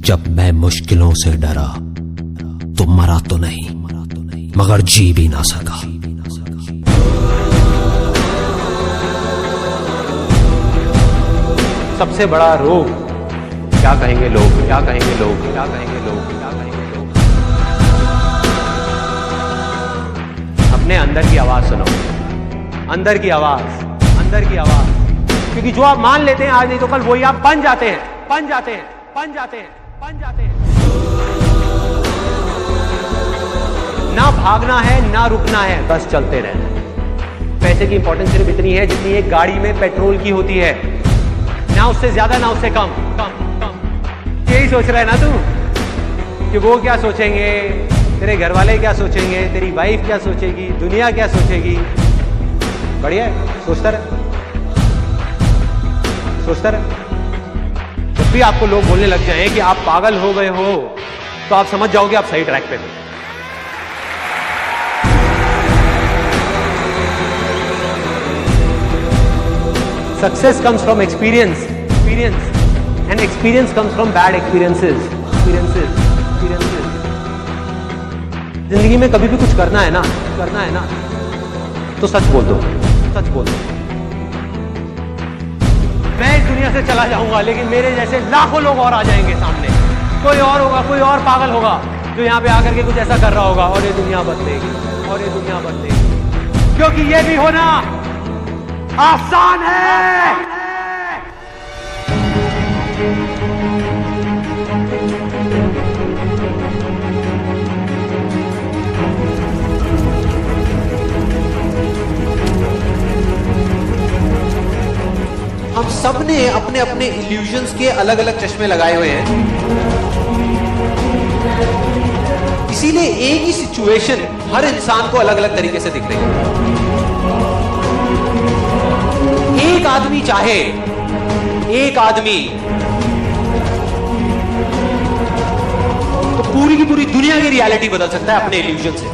जब मैं मुश्किलों से डरा तो मरा तो नहीं मगर जी भी ना सका। सबसे बड़ा रोग क्या कहेंगे लोग, क्या कहेंगे लोग, क्या कहेंगे लोग, क्या कहेंगे लोग। अपने अंदर की आवाज सुनो, अंदर की आवाज, अंदर की आवाज। क्योंकि जो आप मान लेते हैं आज नहीं तो कल वही आप बन जाते हैं, बन जाते हैं, बन जाते हैं, बन जाते हैं। ना भागना है ना रुकना है, बस चलते रहना है। पैसे की इंपॉर्टेंस सिर्फ इतनी है जितनी एक गाड़ी में पेट्रोल की होती है, ना उससे ज्यादा ना उससे कम कम कम। यही सोच रहा है ना तू कि वो क्या सोचेंगे, तेरे घर वाले क्या सोचेंगे, तेरी वाइफ क्या सोचेगी, दुनिया क्या सोचेगी। बढ़िया है, सोचता रहे, सोचता रहे। जब भी आपको लोग बोलने लग जाएं कि आप पागल हो गए हो तो आप समझ जाओगे आप सही ट्रैक पे हो। Success comes from experience, and experience comes from bad experiences. जिंदगी में कभी भी कुछ करना है ना, तो सच बोल दो, सच बोल दो। मैं इस दुनिया से चला जाऊंगा लेकिन मेरे जैसे लाखों लोग और आ जाएंगे सामने। कोई और होगा, कोई और पागल होगा जो यहाँ पे आकर के कुछ ऐसा कर रहा होगा और ये दुनिया बदलेगी, और ये दुनिया बदलेगी। क्योंकि ये भी होना आसान है। हम सब ने अपने अपने इल्यूजन्स के अलग अलग चश्मे लगाए हुए हैं, इसीलिए एक ही सिचुएशन हर इंसान को अलग अलग तरीके से दिख रही है। एक आदमी चाहे, एक आदमी तो पूरी की पूरी दुनिया की रियलिटी बदल सकता है अपने इल्यूजन से।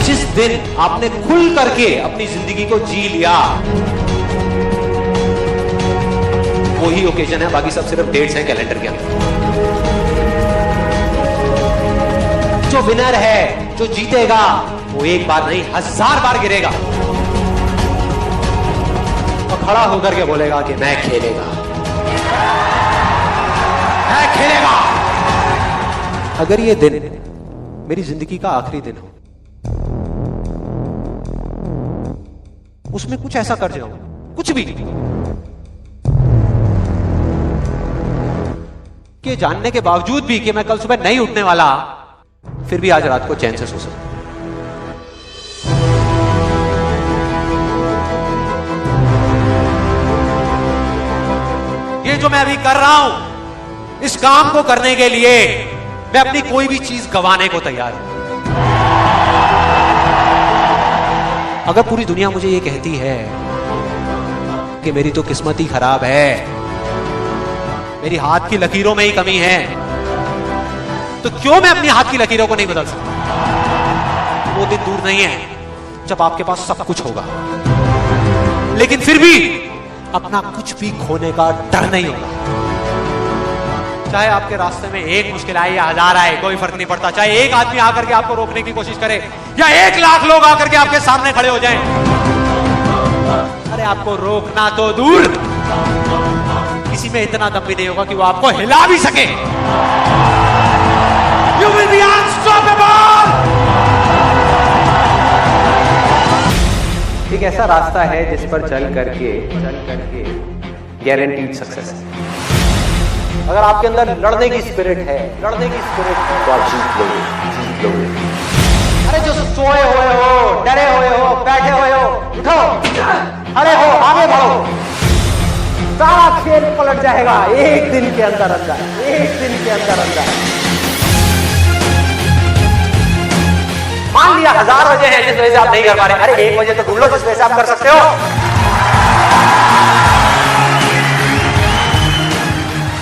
जिस दिन आपने खुल करके अपनी जिंदगी को जी लिया वही ओकेजन है, बाकी सब सिर्फ डेट्स हैं कैलेंडर के अंदर। जो विनर है, जो जीतेगा, वो एक बार नहीं 1000 बार गिरेगा और खड़ा होकर के बोलेगा कि मैं खेलेगा, मैं खेलेगा। अगर ये दिन मेरी जिंदगी का आखिरी दिन हो, उसमें कुछ ऐसा कर जाऊं, कुछ भी, कि जानने के बावजूद भी कि मैं कल सुबह नहीं उठने वाला, फिर भी आज रात को चैन से सो सकूं। ये जो मैं अभी कर रहा हूं, इस काम को करने के लिए मैं अपनी कोई भी चीज गंवाने को तैयार हूं। अगर पूरी दुनिया मुझे ये कहती है कि मेरी तो किस्मत ही खराब है, मेरी हाथ की लकीरों में ही कमी है, तो क्यों मैं अपनी हाथ की लकीरों को नहीं बदल सकता? वो दिन दूर नहीं है जब आपके पास सब कुछ होगा, लेकिन फिर भी अपना कुछ भी खोने का डर नहीं होगा। चाहे आपके रास्ते में एक मुश्किल आए या 1000 आए, कोई फर्क नहीं पड़ता। चाहे एक आदमी आकर के आपको रोकने की कोशिश करे या 1 लाख लोग आकर के आपके सामने खड़े हो जाएं, अरे आपको रोकना तो दूर, किसी में इतना दम भी नहीं होगा कि वो आपको हिला भी सके। You will be unstoppable! एक ऐसा रास्ता है जिस पर चल करके गारंटीड सक्सेस है। अगर आपके अंदर लड़ने की स्पिरिट है, तो आप जीत लोगे। अरे जो सोए हुए हो, डरे हुए हो, बैठे हुए हो, उठो, अरे हो, आगे बढ़ो। सारा खेल पलट जाएगा एक दिन के अंदर अंदर, एक दिन के अंदर अंदर। मान लिया 1000 वजह है जिस वजह से आप नहीं कर पा रहे, अरे एक वजह तो ढूंढ लो जिस वजह से आप कर सकते हो।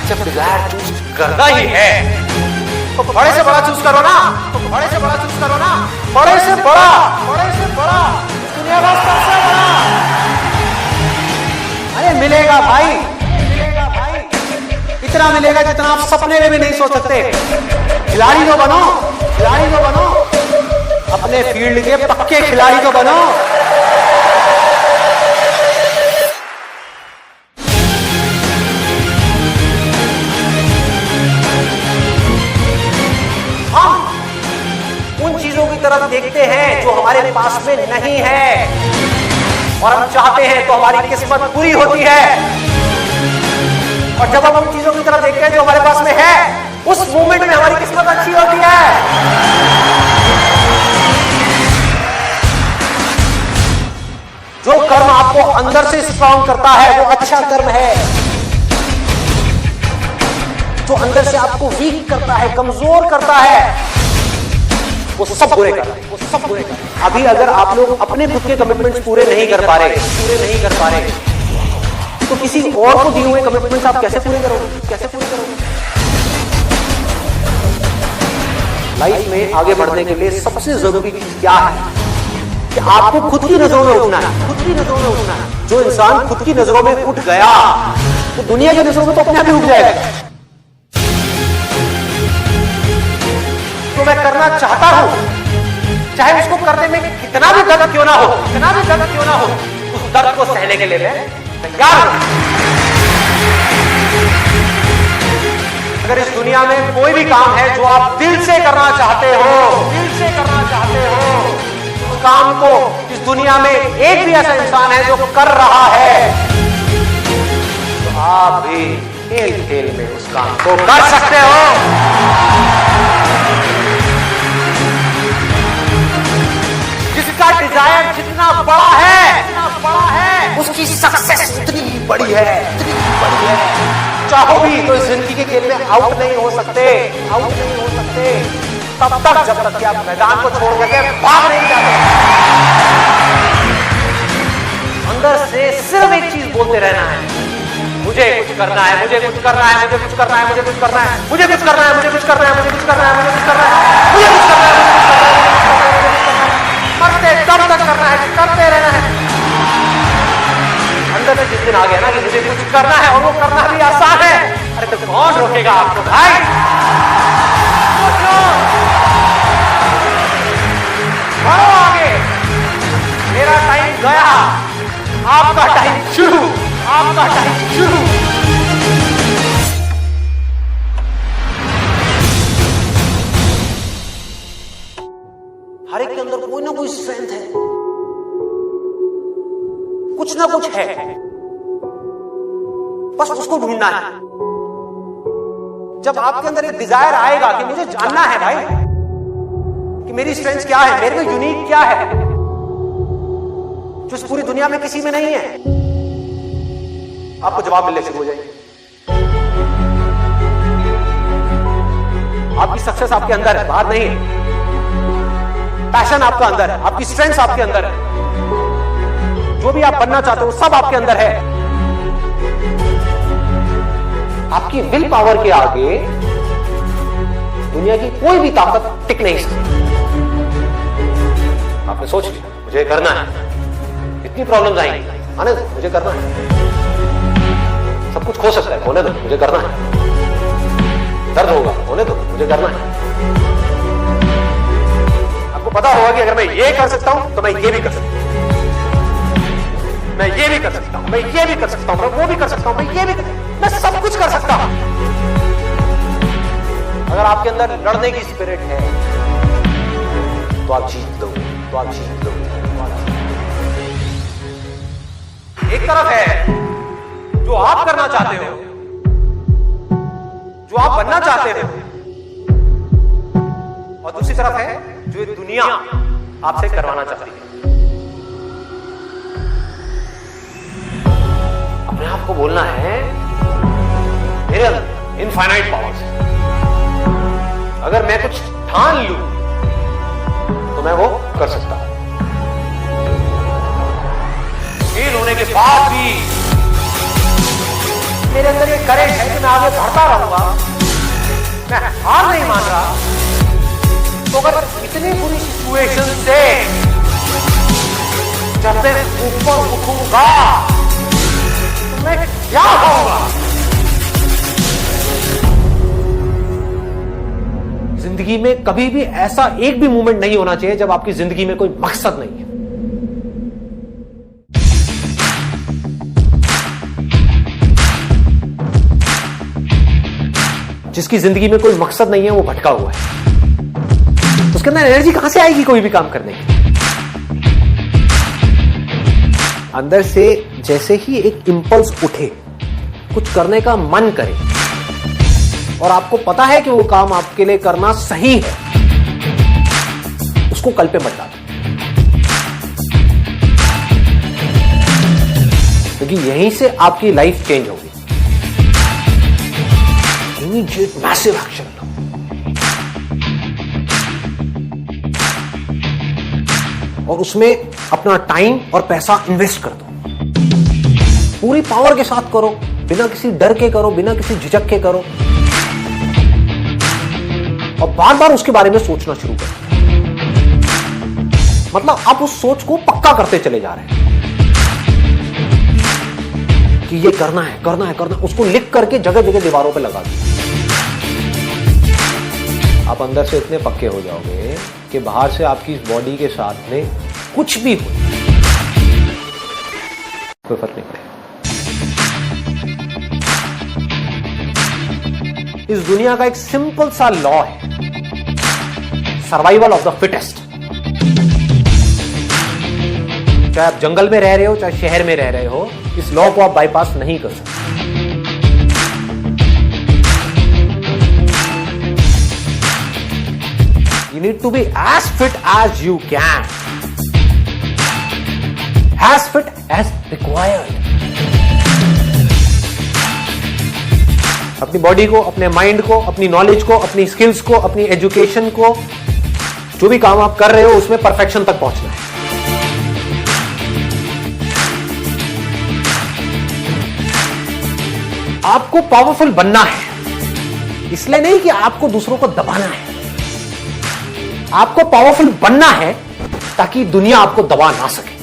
जब डिजायर चूज करना ही है तो बड़े से बड़ा चूज करो ना, बड़े से बड़ा चूज करो ना, बड़े से बड़ा, दुनिया का सबसे बड़ा। इतना मिलेगा जितना आप सपने में भी नहीं सोच सकते। खिलाड़ी तो बनो, खिलाड़ी तो बनो, अपने फील्ड के पक्के खिलाड़ी तो बनो। हम उन चीजों की तरफ देखते हैं जो हमारे पास में नहीं है, और हम चाहते हैं तो हमारी किस्मत पूरी होती है। और जब हम उन चीजों की तरफ देखते हैं जो हमारे पास में है, उस मोमेंट में हमारी किस्मत अच्छी होती है। जो कर्म आपको अंदर से स्ट्रांग करता है वो अच्छा कर्म है। जो अंदर से आपको वीक करता है, कमजोर करता है, वो सब बुरे कर रहे हैं, वो सब बुरे कर रहे हैं। अभी अगर आप लोग अपने खुद के कमिटमेंट्स पूरे नहीं कर पा रहे, तो किसी और को दिए हुए कमिटमेंट्स आप कैसे पूरे करोगे, कैसे पूरे करोगे? लाइफ में आगे बढ़ने के लिए सबसे जरूरी चीज क्या है कि आपको खुद की नजरों में उठना है, खुद की नजरों में उठना है। जो इंसान खुद की नजरों में उठ गया तो दुनिया की नजरों में तो अपने आप ही उठ जाएगा। तो मैं करना चाहता हूं, चाहे उसको करने में कितना भी दर्द क्यों ना हो, कितना भी दर्द क्यों ना हो, उस दर्द को सहने के लिए मैं तैयार हूं। अगर इस दुनिया में कोई भी काम है जो आप दिल से करना चाहते हो, दिल से करना चाहते हो, उस काम को इस दुनिया में एक भी ऐसा इंसान है जो कर रहा है, तो आप भी खेल खेल में उस काम को कर सकते हो। जिसका डिजायर जितना बड़ा है, उसकी सक्सेस उतनी ही बड़ी है, उतनी ही बड़ी है। चाहो भी तो इस जिंदगी के खेल में आउट नहीं हो सकते, आउट नहीं हो सकते तब तक जब तक कि आप मैदान को छोड़ करके भाग नहीं जाते। अंदर से सिर्फ एक चीज बोलते रहना है, मुझे कुछ करना है, मुझे कुछ करना है, मुझे कुछ करना है, मुझे कुछ करना है, मुझे कुछ करना है, मुझे कुछ करना है, मुझे कुछ करना है, मुझे कुछ करना है, मुझे कुछ करना है, मरते दम तक करना है, करते रहना है। अंदर से जिस दिन आ गया ना कि मुझे कुछ करना है और वो करना भी आसान है, अरे तो कौन रोकेगा आपको भाई? बढ़ो आगे, मेरा टाइम गया, आपका टाइम शुरू, आपका टाइम शुरू। हर एक के अंदर कोई ना कोई स्ट्रेंथ है, कुछ ना कुछ है, बस उसको ढूंढना है। जब आपके अंदर एक डिजायर आएगा कि मुझे जानना है भाई कि मेरी स्ट्रेंथ क्या है, मेरे में यूनिक क्या है जो इस पूरी दुनिया में किसी में नहीं है, आपको जवाब मिलने शुरू हो जाएंगे। आपकी सक्सेस आपके अंदर है, बाहर नहीं है। पैशन आपका अंदर है, आपकी स्ट्रेंथ आपके अंदर है, जो भी आप बनना चाहते हो सब आपके अंदर है। आपकी विल पावर के आगे दुनिया की कोई भी ताकत टिक नहीं सकती। आपने सोच लिया मुझे करना है, इतनी प्रॉब्लम्स आएंगी, आने दो, मुझे करना है। सब कुछ खो सकता है, होने दो, मुझे करना है। दर्द होगा, होने दो, मुझे करना है। आपको पता होगा कि अगर मैं ये कर सकता हूं तो मैं ये भी कर सकता हूं, मैं ये भी कर सकता हूं, मैं ये भी कर सकता हूं, मैं वो भी कर सकता हूं, मैं ये भी मैं सब कुछ कर सकता हूं। अगर आपके अंदर लड़ने की स्पिरिट है तो आप जीत दोगे, तो आप जीत दोगे। एक तरफ है जो आप करना चाहते हो, जो आप बनना चाहते हो, और दूसरी तरफ है जो ये दुनिया आपसे करवाना चाहती है। अपने आप को बोलना है मेरे अंदर इनफाइनाइट पावर्स है, अगर मैं कुछ ठान लूं तो मैं वो कर सकता हूं। फेल होने के बाद भी मेरे अंदर ये करेज है कि मैं आगे बढ़ता रहूंगा, मैं हार नहीं मान रहा। तो अगर इतनी बुरी सिचुएशन से जब मैं ऊपर उठूंगा तो मैं क्या होगा? जिंदगी में कभी भी ऐसा एक भी मोमेंट नहीं होना चाहिए जब आपकी जिंदगी में कोई मकसद नहीं है। जिसकी जिंदगी में कोई मकसद नहीं है वो भटका हुआ है। उसके अंदर एनर्जी कहां से आएगी कोई भी काम करने की? अंदर से जैसे ही एक इंपल्स उठे, कुछ करने का मन करे और आपको पता है कि वो काम आपके लिए करना सही है, उसको कल पे मत डालो, क्योंकि यहीं से आपकी लाइफ चेंज होगी। इमीडिएट मैसिव एक्शन लो। और उसमें अपना टाइम और पैसा इन्वेस्ट कर दो। पूरी पावर के साथ करो, बिना किसी डर के करो, बिना किसी झिझक के करो, और बार बार उसके बारे में सोचना शुरू करो। मतलब आप उस सोच को पक्का करते चले जा रहे हैं कि ये करना है, करना है, करना है। उसको लिख करके जगह जगह दीवारों पे लगा दो। आप अंदर से इतने पक्के हो जाओगे कि बाहर से आपकी इस बॉडी के साथ में कुछ भी हो, कोई फर्क नहीं पड़ेगा। इस दुनिया का एक सिंपल सा लॉ है, सर्वाइवल ऑफ द फिटेस्ट। चाहे आप जंगल में रह रहे हो, चाहे शहर में रह रहे हो, इस लॉ को आप बाईपास नहीं कर सकते। You need to be as fit as you can, as fit as required. अपनी बॉडी को, अपने माइंड को, अपनी नॉलेज को, अपनी स्किल्स को, अपनी एजुकेशन को, जो भी काम आप कर रहे हो उसमें परफेक्शन तक पहुंचना है। आपको पावरफुल बनना है, इसलिए नहीं कि आपको दूसरों को दबाना है। आपको पावरफुल बनना है ताकि दुनिया आपको दबा ना सके।